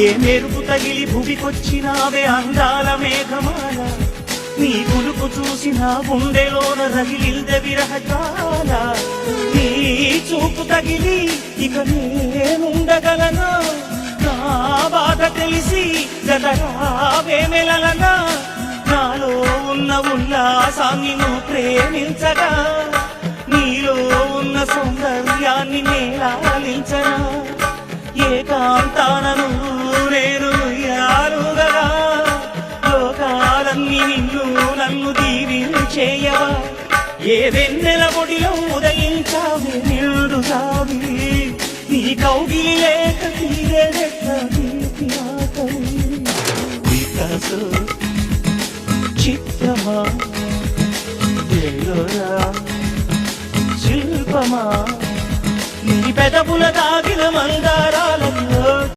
ఏ మెరుపు తగిలి భువికొచ్చినావే అందాల మేఘమాల, నీ కులుపు చూసిన గుండెలోన రగిలిందే విరహజాల. నీ చూపు తగిలి ఇక నేనుండగలనా, నా బాధ తెలిసి జగరావేమెలనా. నాలో ఉన్న ఉల్లాసాన్ని నువ్వు ప్రేమించగా, నీలో ఉన్న సౌందర్యాన్ని నేలాలించనా. ఏకాంతానను నేను యారుగగా, లోకాలన్నీ నిన్ను నన్ను దీవించేయవా. ఏ వెన్నెల ఒడిలో ఉదయించావే నిండు సావి, నీ కౌగిలి లేక తీరేదెట్ల తీపి ఆకలి. వికాసో చిత్రమా ఎల్లోరా శిల్పమా, నీ పెదవుల దాగిన మందారా